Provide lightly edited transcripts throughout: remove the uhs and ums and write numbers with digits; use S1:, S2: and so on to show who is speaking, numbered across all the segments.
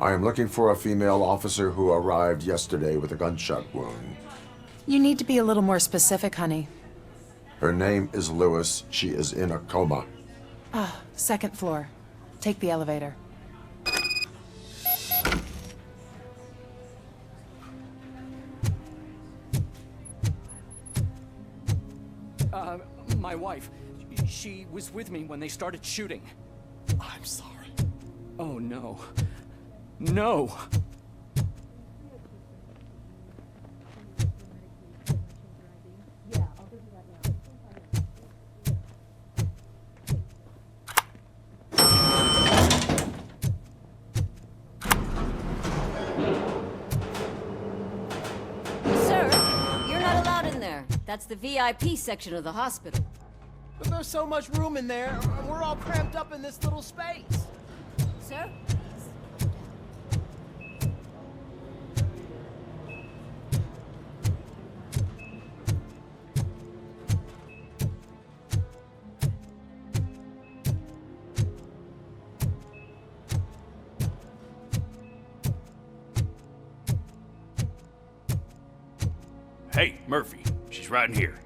S1: I am looking for a female officer who arrived yesterday with a gunshot wound.
S2: You need to be a little more specific, honey.
S1: Her name is Lewis. She is in a coma.
S2: Second floor. Take the elevator.
S3: My wife. She was with me when they started shooting.
S4: I'm sorry.
S3: Oh, no. No!
S5: Sir, you're not allowed in there. That's the VIP section of the hospital.
S4: But there's so much room in there, and we're all cramped up in this little space.
S5: Sir?
S6: Hey, Murphy. She's right in here.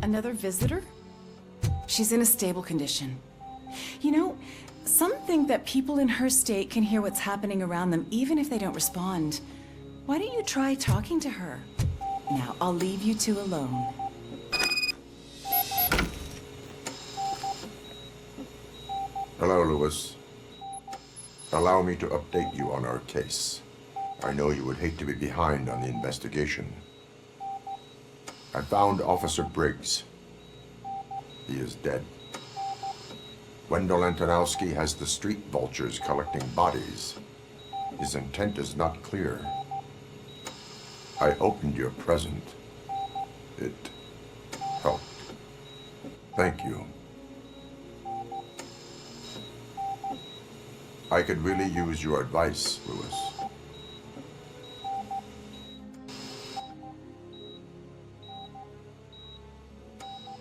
S2: Another visitor? She's in a stable condition. You know, some think that people in her state can hear what's happening around them even if they don't respond. Why don't you try talking to her? Now, I'll leave you two alone.
S1: Hello, Lewis. Allow me to update you on our case. I know you would hate to be behind on the investigation. I found Officer Briggs. He is dead. Wendell Antonowski has the street vultures collecting bodies. His intent is not clear. I opened your present. It helped. Thank you. I could really use your advice, Lewis.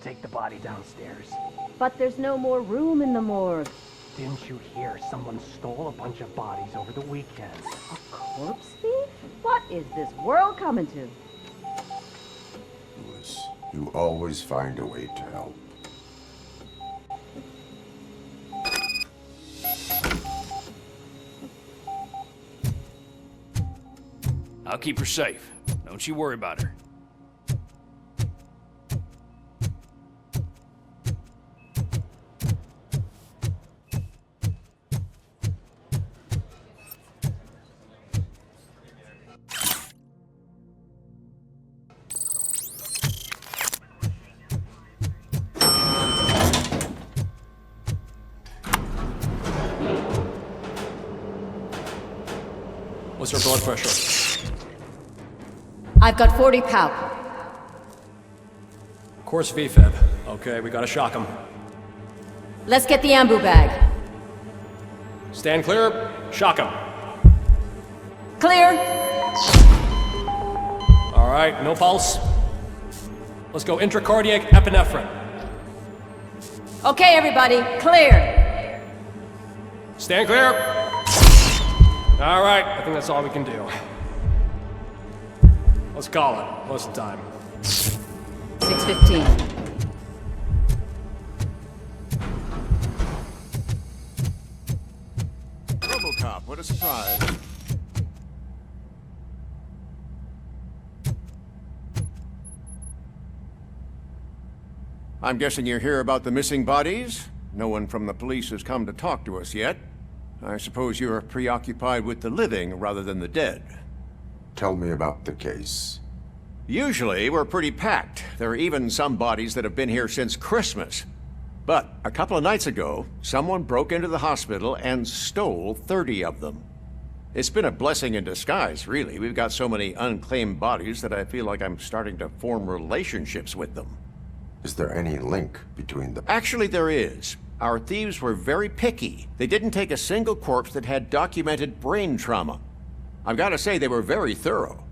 S7: Take the body downstairs.
S5: But there's no more room in the morgue.
S7: Didn't you hear someone stole a bunch of bodies over the weekend?
S5: A corpse thief? What is this world coming to?
S1: Lewis, you always find a way to help.
S6: I'll keep her safe. Don't you worry about her.
S3: What's her blood pressure?
S5: I've got 40 pow.
S3: Course VFib. Okay, we gotta shock him.
S5: Let's get the ambu bag.
S3: Stand clear. Shock him.
S5: Clear.
S3: All right, no pulse. Let's go intracardiac epinephrine.
S5: Okay, everybody, clear.
S3: Stand clear. All right, I think that's all we can do. Let's call it. What's the time?
S5: 6:15.
S8: Robocop, what a surprise. I'm guessing you're here about the missing bodies? No one from the police has come to talk to us yet. I suppose you're preoccupied with the living rather than the dead.
S1: Tell me about the case.
S8: Usually, we're pretty packed. There are even some bodies that have been here since Christmas. But a couple of nights ago, someone broke into the hospital and stole 30 of them. It's been a blessing in disguise, really. We've got so many unclaimed bodies that I feel like I'm starting to form relationships with them.
S1: Is there any link between the...
S8: Actually, there is. Our thieves were very picky. They didn't take a single corpse that had documented brain trauma. I've got to say, they were very thorough.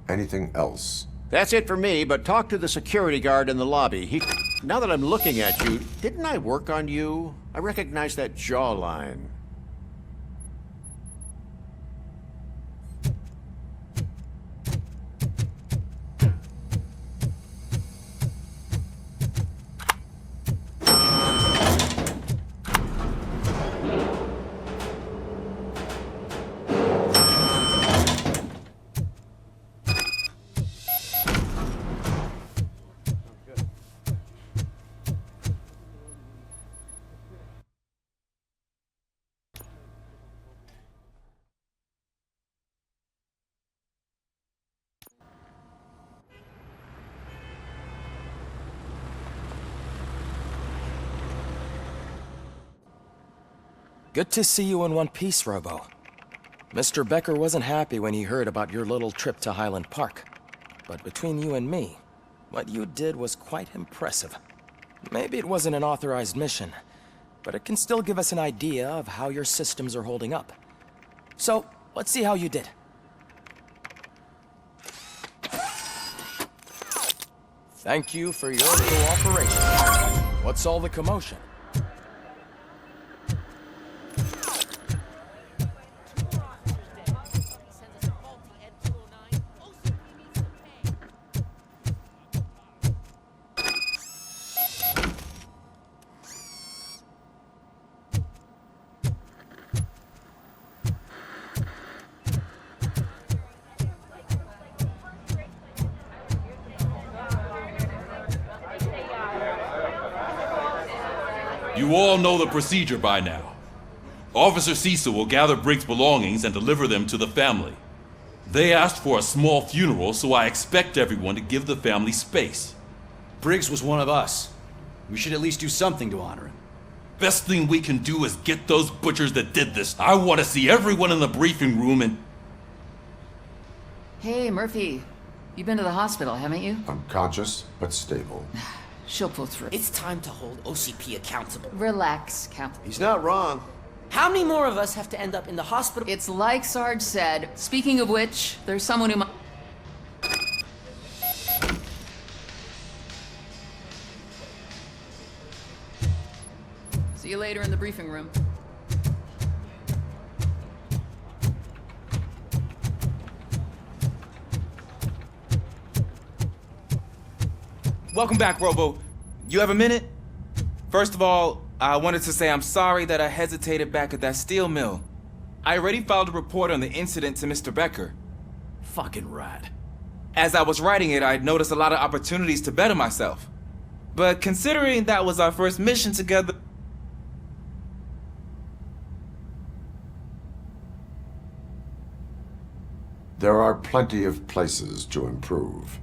S1: Anything else?
S8: That's it for me, but talk to the security guard in the lobby. Now that I'm looking at you, didn't I work on you? I recognize that jawline.
S9: Good to see you in one piece, Robo. Mr. Becker wasn't happy when he heard about your little trip to Highland Park. But between you and me, what you did was quite impressive. Maybe it wasn't an authorized mission, but it can still give us an idea of how your systems are holding up. So, let's see how you did. Thank you for your cooperation. What's all the commotion?
S10: You all know the procedure by now. Officer Cecil will gather Briggs' belongings and deliver them to the family. They asked for a small funeral, so I expect everyone to give the family space.
S6: Briggs was one of us. We should at least do something to honor him.
S10: Best thing we can do is get those butchers that did this. I want to see everyone in the briefing room and...
S11: Hey, Murphy. You've been to the hospital, haven't you?
S1: Unconscious, but stable.
S11: She'll pull through.
S4: It's time to hold OCP accountable.
S11: Relax, Captain.
S8: He's not wrong.
S4: How many more of us have to end up in the hospital?
S11: It's like Sarge said. Speaking of which, there's someone who might... See you later in the briefing room.
S12: Welcome back, Robo. You have a minute? First of all, I wanted to say I'm sorry that I hesitated back at that steel mill. I already filed a report on the incident to Mr. Becker.
S6: Fucking rad.
S12: As I was writing it, I'd noticed a lot of opportunities to better myself. But considering that was our first mission together...
S1: There are plenty of places to improve.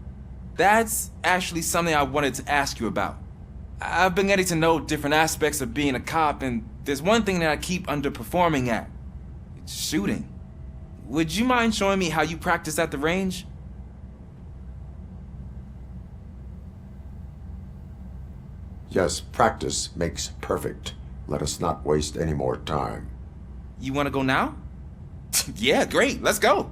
S12: That's actually something I wanted to ask you about. I've been getting to know different aspects of being a cop, and there's one thing that I keep underperforming at. It's shooting. Would you mind showing me how you practice at the range?
S1: Yes, practice makes perfect. Let us not waste any more time.
S12: You want to go now? Yeah, great. Let's go.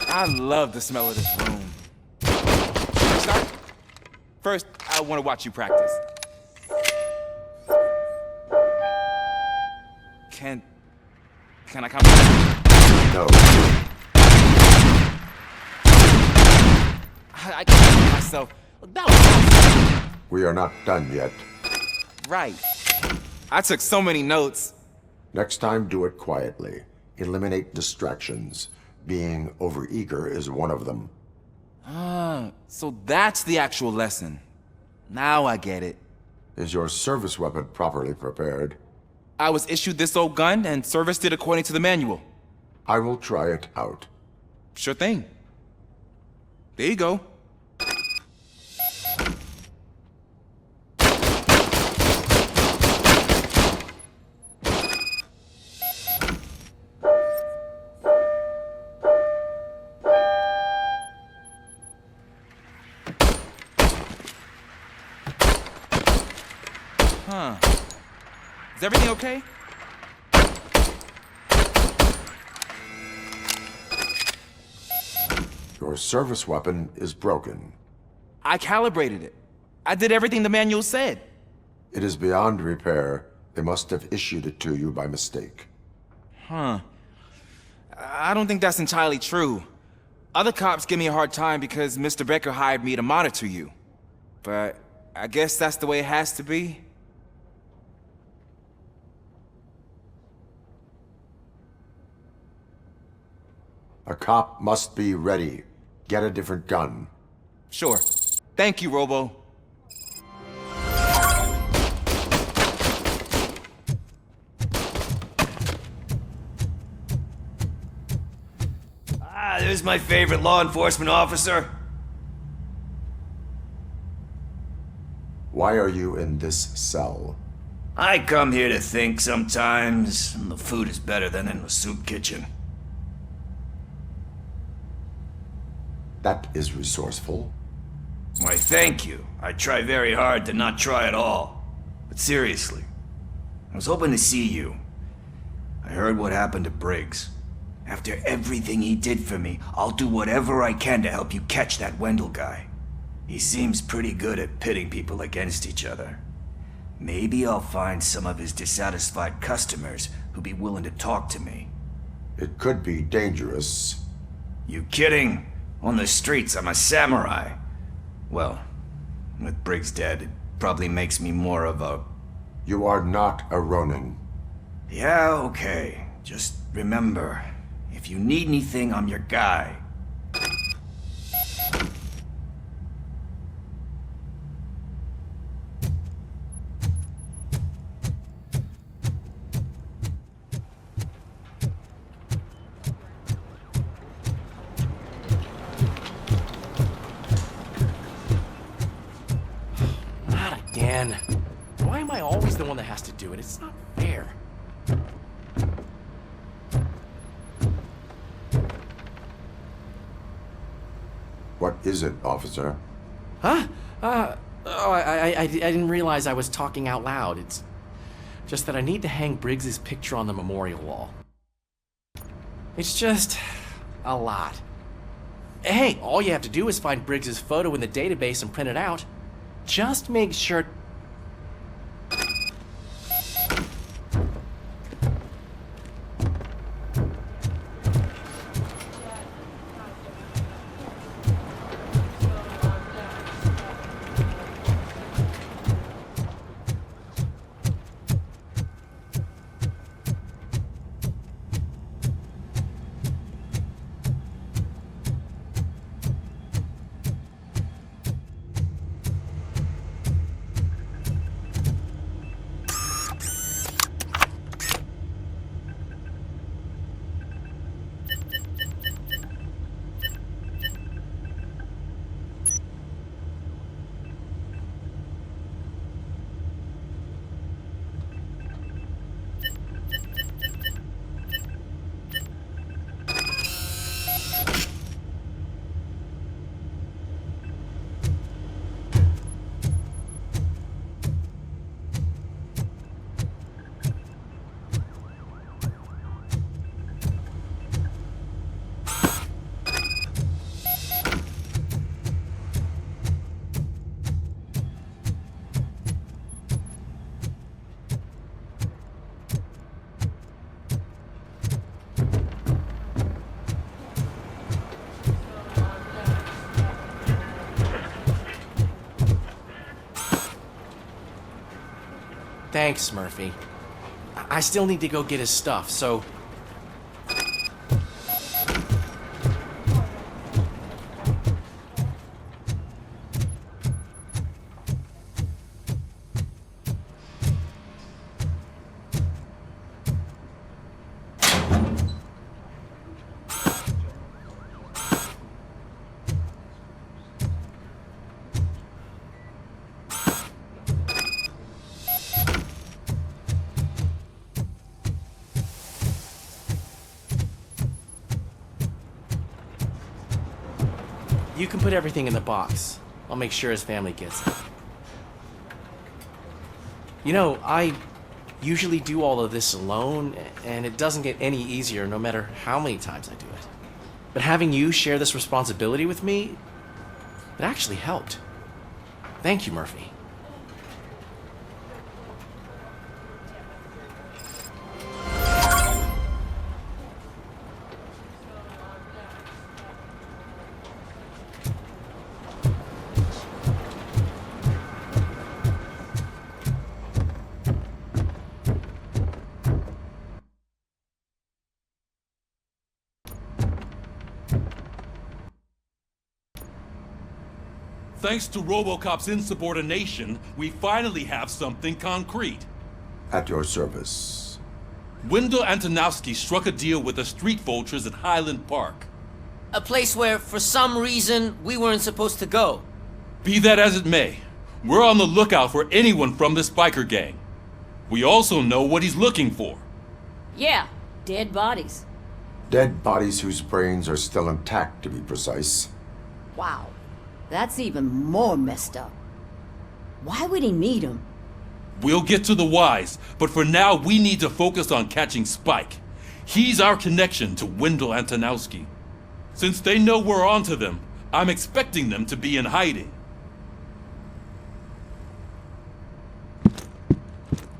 S12: I love the smell of this room. Start. First, I want to watch you practice. Can I come back?
S1: No.
S12: I can't help myself. That was awesome.
S1: We are not done yet.
S12: Right. I took so many notes.
S1: Next time, do it quietly. Eliminate distractions. Being overeager is one of them.
S12: Ah, so that's the actual lesson. Now I get it.
S1: Is your service weapon properly prepared?
S12: I was issued this old gun and serviced it according to the manual.
S1: I will try it out.
S12: Sure thing. There you go. Huh. Is everything okay?
S1: Your service weapon is broken.
S12: I calibrated it. I did everything the manual said.
S1: It is beyond repair. They must have issued it to you by mistake.
S12: Huh. I don't think that's entirely true. Other cops give me a hard time because Mr. Becker hired me to monitor you. But I guess that's the way it has to be.
S1: A cop must be ready. Get a different gun.
S12: Sure. Thank you, Robo.
S6: Ah, there's my favorite law enforcement officer.
S1: Why are you in this cell?
S6: I come here to think sometimes, and the food is better than in the soup kitchen.
S1: That is resourceful.
S6: Why, thank you. I try very hard to not try at all. But seriously, I was hoping to see you. I heard what happened to Briggs. After everything he did for me, I'll do whatever I can to help you catch that Wendell guy. He seems pretty good at pitting people against each other. Maybe I'll find some of his dissatisfied customers who'd be willing to talk to me.
S1: It could be dangerous.
S6: You kidding? On the streets, I'm a samurai. Well, with Briggs dead, it probably makes me more of a...
S1: You are not a Ronin.
S6: Yeah, okay. Just remember, if you need anything, I'm your guy.
S9: Again. Why am I always the one that has to do it? It's not fair.
S1: What is it, officer?
S9: Huh? I didn't realize I was talking out loud. It's just that I need to hang Briggs's picture on the memorial wall. It's just a lot. Hey, all you have to do is find Briggs's photo in the database and print it out. Just make sure... Thanks, Murphy. I still need to go get his stuff, so... You can put everything in the box. I'll make sure his family gets it. You know, I
S13: usually do all of this alone, and it doesn't get any easier no matter how many times I do it. But having you share this responsibility with me, it actually helped. Thank you, Murphy.
S10: Thanks to Robocop's insubordination, we finally have something concrete.
S1: At your service.
S10: Wendell Antonowski struck a deal with the street vultures at Highland Park.
S14: A place where, for some reason, we weren't supposed to go.
S10: Be that as it may, we're on the lookout for anyone from this biker gang. We also know what he's looking for.
S5: Yeah, dead bodies.
S1: Dead bodies whose brains are still intact, to be precise.
S5: Wow, that's even more messed up. Why would he need them?
S10: We'll get to the whys, but for now we need to focus on catching Spike. He's our connection to Wendell Antonowski. Since they know we're onto them, I'm expecting them to be in hiding.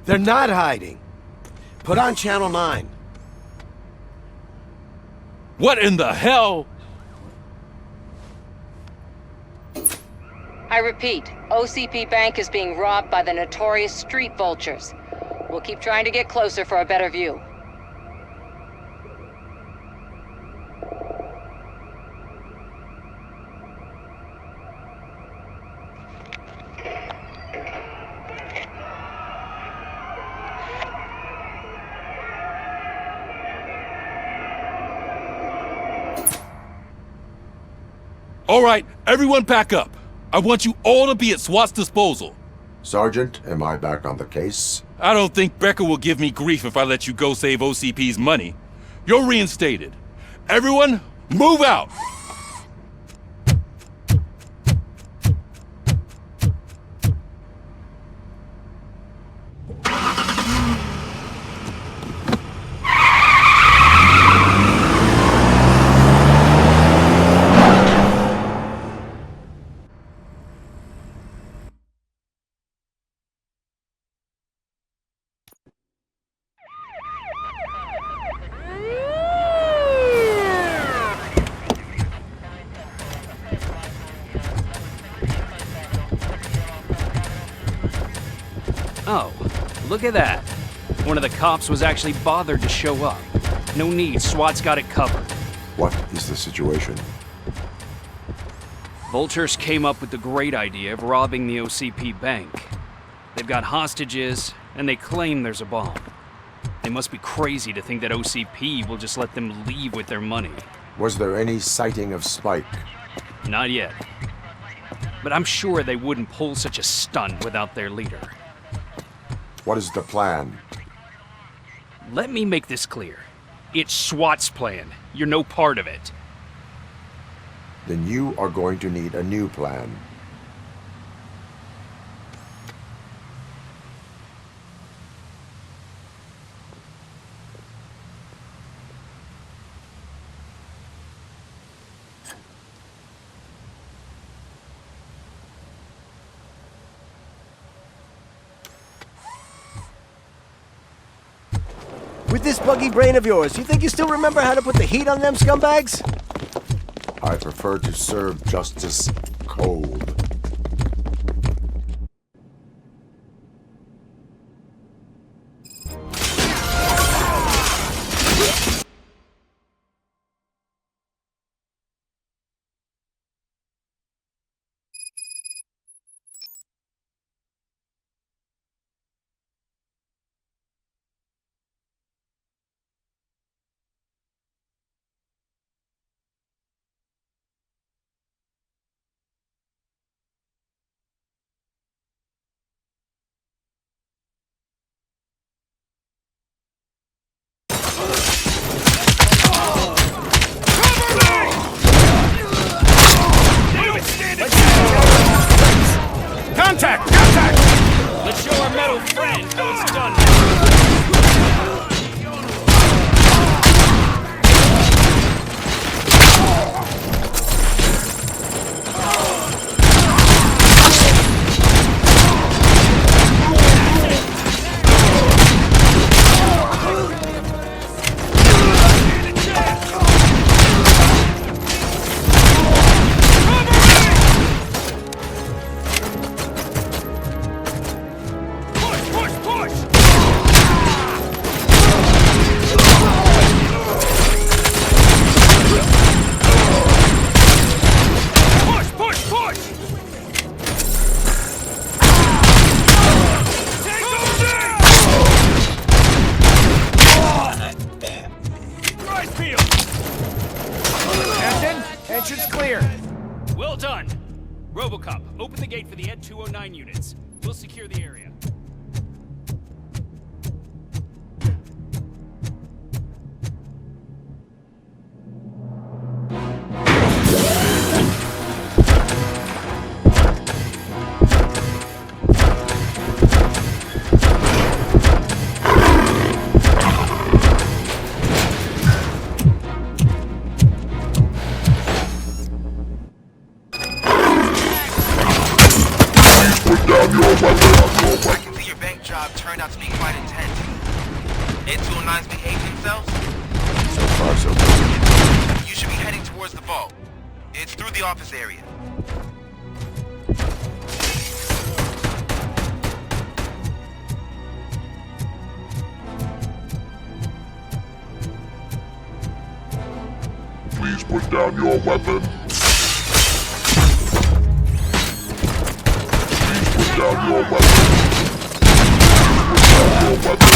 S15: They're not hiding. Put on Channel 9.
S10: What in the hell?
S16: I repeat, OCP Bank is being robbed by the notorious street vultures. We'll keep trying to get closer for a better view.
S10: All right, everyone back up. I want you all to be at SWAT's disposal.
S1: Sergeant, am I back on the case?
S10: I don't think Becker will give me grief if I let you go save OCP's money. You're reinstated. Everyone, move out!
S17: Oh, look at that. One of the cops was actually bothered to show up. No need, SWAT's got it covered.
S1: What is the situation?
S17: Vultures came up with the great idea of robbing the OCP bank. They've got hostages, and they claim there's a bomb. They must be crazy to think that OCP will just let them leave with their money.
S1: Was there any sighting of Spike?
S17: Not yet. But I'm sure they wouldn't pull such a stunt without their leader.
S1: What is the plan?
S17: Let me make this clear. It's SWAT's plan. You're no part of it.
S1: Then you are going to need a new plan.
S15: With this buggy brain of yours, you think you still remember how to put the heat on them scumbags?
S1: I prefer to serve justice cold.
S12: Entrance clear.
S17: Well done. Robocop, open the gate for the Ed 209 units. We'll secure the area.
S18: I can see your bank job turned out to be quite intense. Ed 209's behaved themselves?
S1: So far, so good.
S18: You should be heading towards the vault. It's through the office area.
S19: Please put down your weapon. Put down your weapon. Put down your weapon.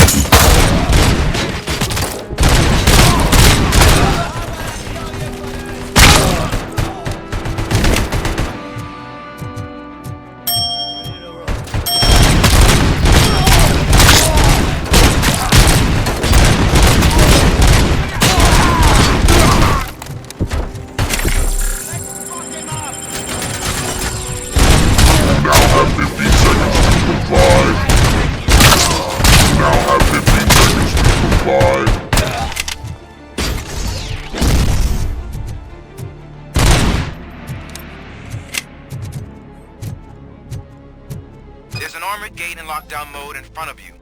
S18: There's an armored gate in lockdown mode in front of you.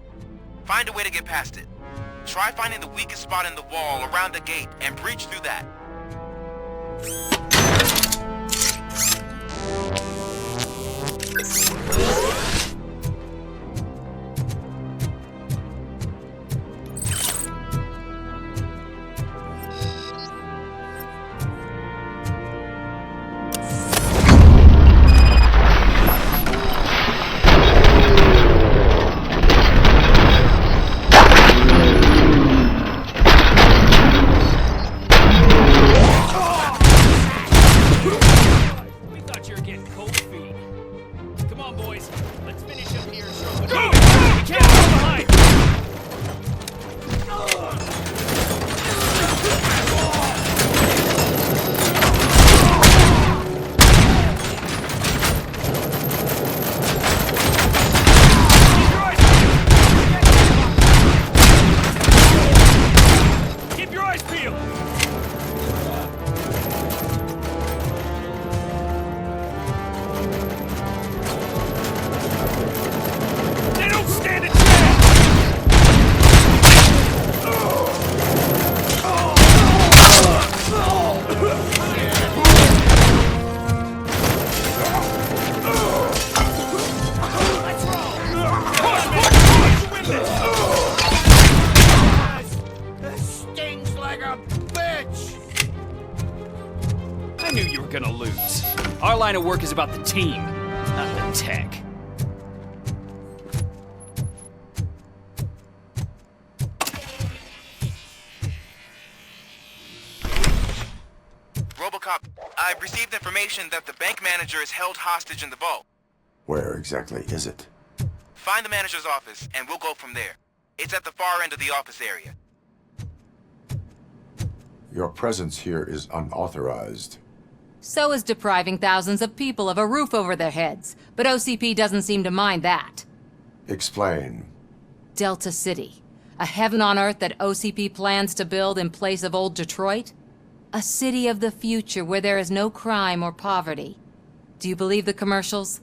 S18: Find a way to get past it. Try finding the weakest spot in the wall around the gate and breach through that.
S17: I knew you were gonna lose. Our line of work is about the team, not the tech.
S18: Robocop, I've received information that the bank manager is held hostage in the vault.
S1: Where exactly is it?
S18: Find the manager's office, and we'll go from there. It's at the far end of the office area.
S1: Your presence here is unauthorized.
S16: So is depriving thousands of people of a roof over their heads. But OCP doesn't seem to mind that.
S1: Explain.
S16: Delta City. A heaven on earth that OCP plans to build in place of old Detroit? A city of the future where there is no crime or poverty. Do you believe the commercials?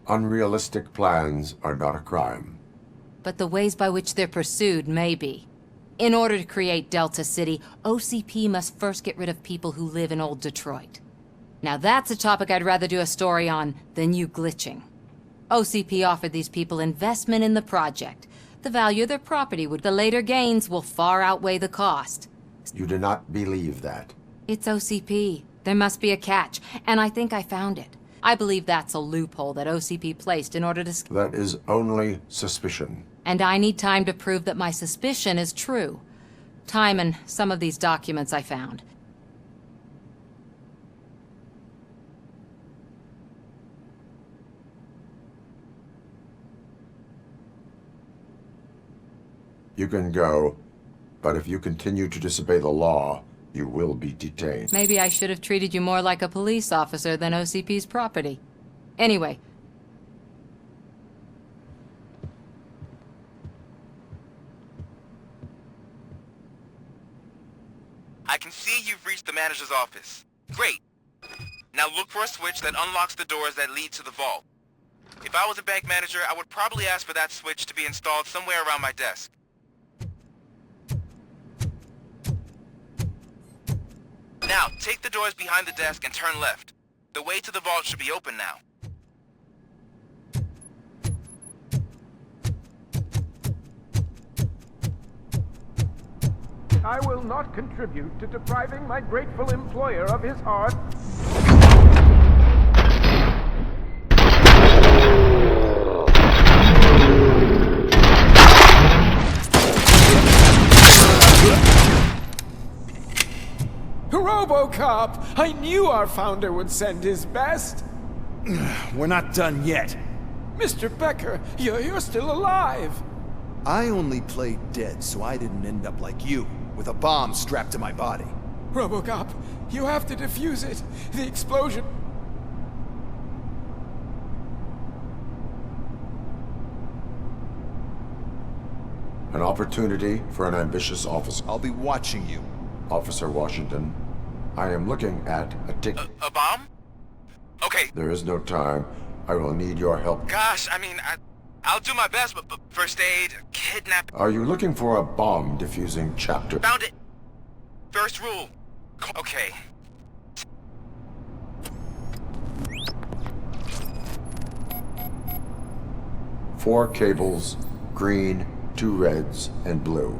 S1: Unrealistic plans are not a crime.
S16: But the ways by which they're pursued may be. In order to create Delta City, OCP must first get rid of people who live in old Detroit. Now that's a topic I'd rather do a story on than you glitching. OCP offered these people investment in the project. The value of their property would... The later gains will far outweigh the cost.
S1: You do not believe that.
S16: It's OCP. There must be a catch, and I think I found it. I believe that's a loophole that OCP placed in order to...
S1: That is only suspicion.
S16: And I need time to prove that my suspicion is true. Time and some of these documents I found.
S1: You can go, but if you continue to disobey the law, you will be detained.
S16: Maybe I should have treated you more like a police officer than OCP's property. Anyway.
S18: I can see you've reached the manager's office. Great. Now look for a switch that unlocks the doors that lead to the vault. If I was a bank manager, I would probably ask for that switch to be installed somewhere around my desk. Now, take the doors behind the desk and turn left. The way to the vault should be open now.
S20: I will not contribute to depriving my grateful employer of his heart.
S4: Robocop! I knew our founder would send his best.
S21: We're not done yet.
S4: Mr. Becker, you're still alive.
S21: I only played dead so I didn't end up like you, with a bomb strapped to my body.
S4: Robocop, you have to defuse it. The explosion...
S1: An opportunity for an ambitious officer.
S21: I'll be watching you.
S1: Officer Washington, I am looking at a ticket.
S18: A bomb? Okay.
S1: There is no time. I will need your help.
S18: Gosh, I mean, I'll do my best, but first aid, kidnap...
S1: Are you looking for a bomb defusing chapter?
S18: Found it! First rule. Okay.
S1: Four cables, green, 2 reds, and blue.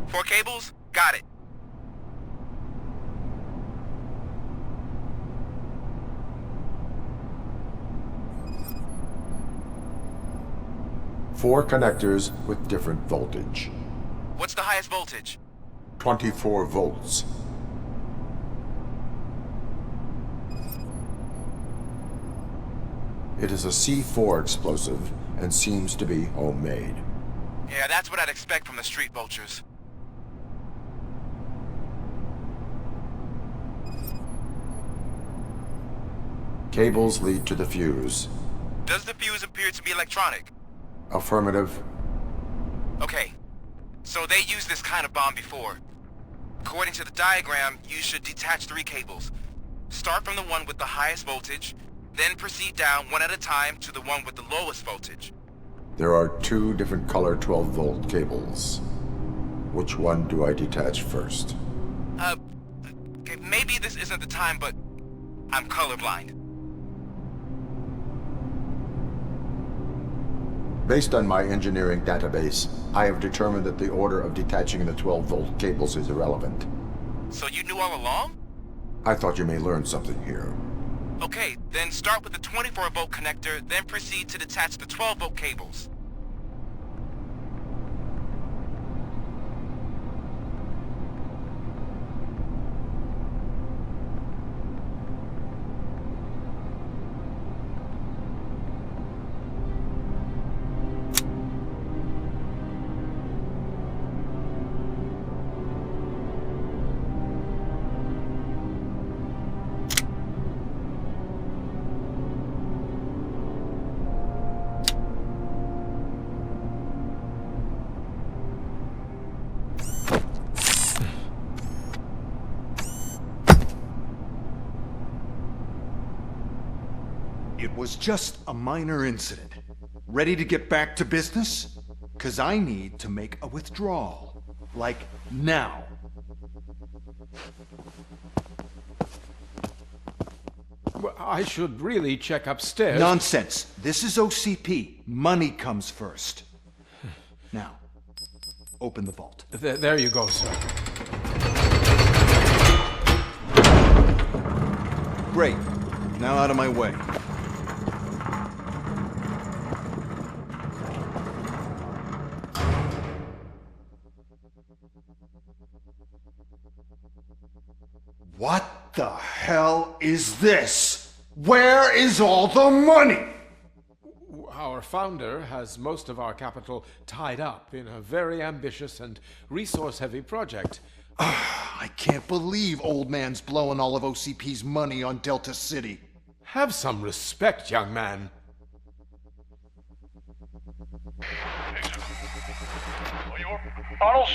S18: 4 cables? Got it.
S1: Four connectors with different voltage.
S18: What's the highest voltage?
S1: 24 volts. It is a C4 explosive and seems to be homemade.
S18: Yeah, that's what I'd expect from the street vultures.
S1: Cables lead to the fuse.
S18: Does the fuse appear to be electronic?
S1: Affirmative.
S18: Okay. So they used this kind of bomb before. According to the diagram, you should detach 3 cables. Start from the one with the highest voltage, then proceed down one at a time to the one with the lowest voltage.
S1: There are 2 different color 12-volt cables. Which one do I detach first?
S18: Okay, maybe this isn't the time, but I'm colorblind.
S1: Based on my engineering database, I have determined that the order of detaching the 12-volt cables is irrelevant.
S18: So you knew all along?
S1: I thought you may learn something here.
S18: Okay, then start with the 24-volt connector, then proceed to detach the 12-volt cables.
S21: It was just a minor incident. Ready to get back to business? 'Cause I need to make a withdrawal. Like, now.
S4: Well, I should really check upstairs.
S21: Nonsense. This is OCP. Money comes first. Now, open the vault.
S4: There you go, sir.
S21: Great. Now out of my way. What the hell is this? Where is all the money?
S20: Our founder has most of our capital tied up in a very ambitious and resource-heavy project.
S21: I can't believe old man's blowing all of OCP's money on Delta City.
S20: Have some respect, young man.
S19: Arnold's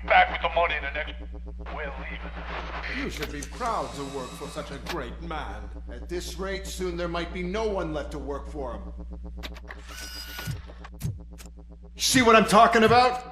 S19: back with the money in the next. We're leaving.
S20: You should be proud to work for such a great man.
S21: At this rate, soon there might be no one left to work for him. See what I'm talking about?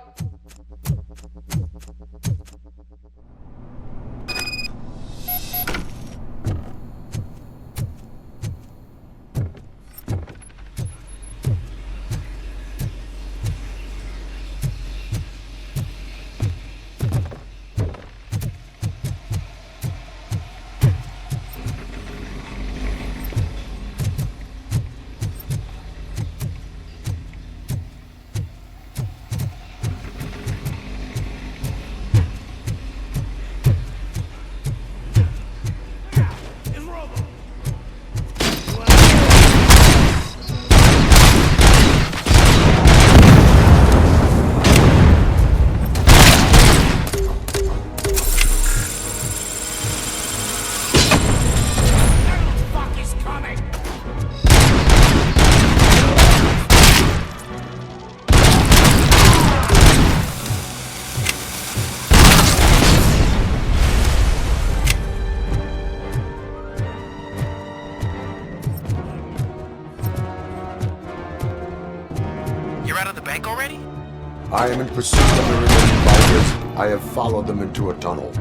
S1: I am in pursuit of the remaining bikers. I have followed them into a tunnel.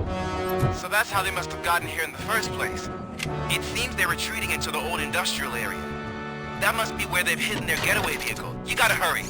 S18: So that's how they must have gotten here in the first place. It seems they're retreating into the old industrial area. That must be where they've hidden their getaway vehicle. You gotta hurry.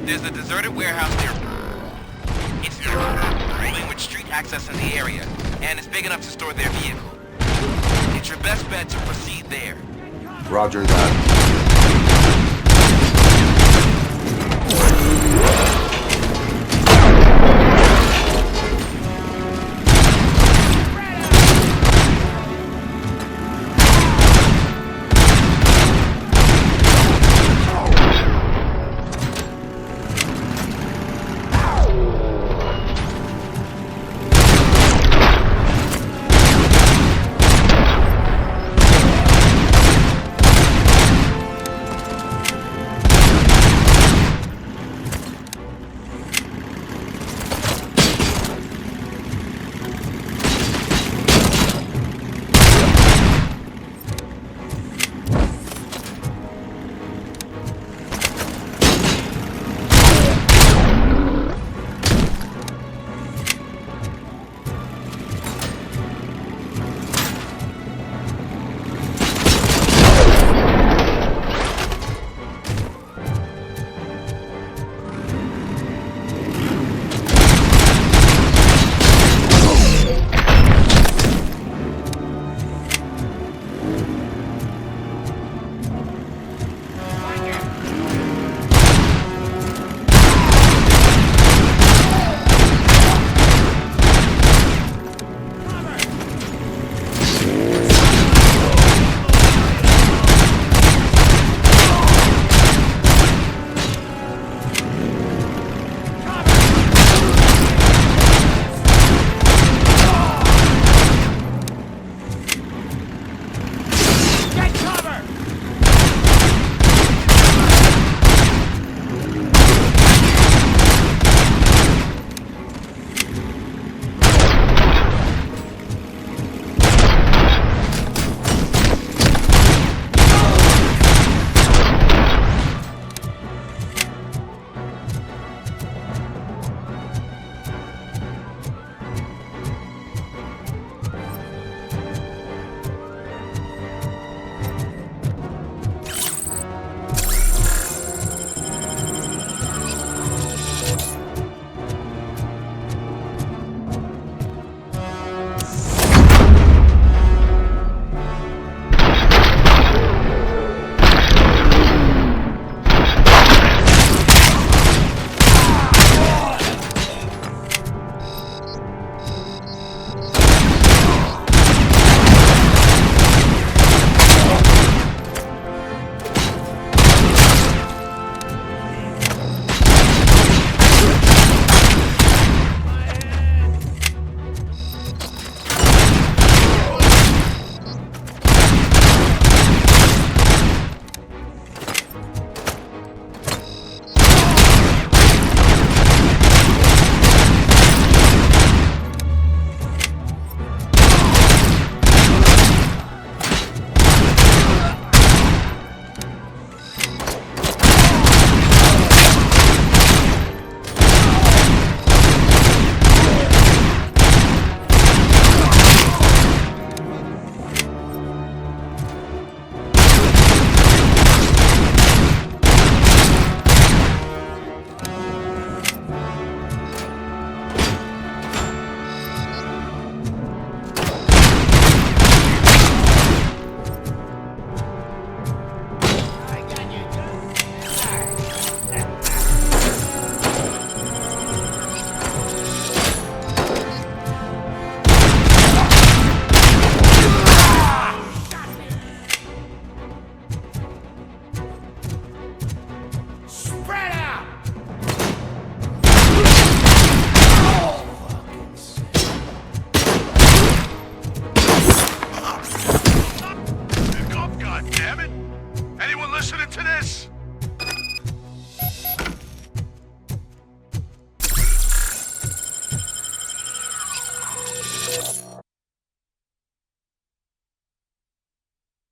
S18: There's a deserted warehouse near. It's rolling with street access in the area, and it's big enough to store their vehicle. It's your best bet to proceed there.
S1: Roger that.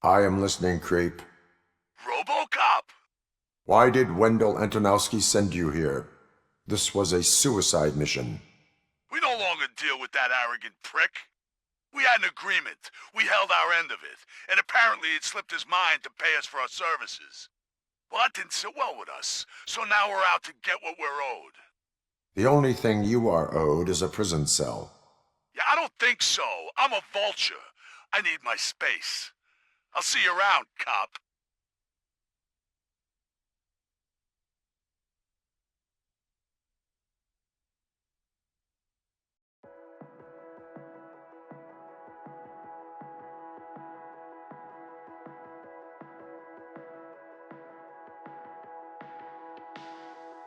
S1: I am listening, Creep.
S19: Robocop!
S1: Why did Wendell Antonowski send you here? This was a suicide mission.
S19: We no longer deal with that arrogant prick. We had an agreement. We held our end of it, and apparently it slipped his mind to pay us for our services. Well, that didn't sit well with us, so now we're out to get what we're owed.
S1: The only thing you are owed is a prison cell.
S19: Yeah, I don't think so. I'm a vulture. I need my space. I'll see you around, cop.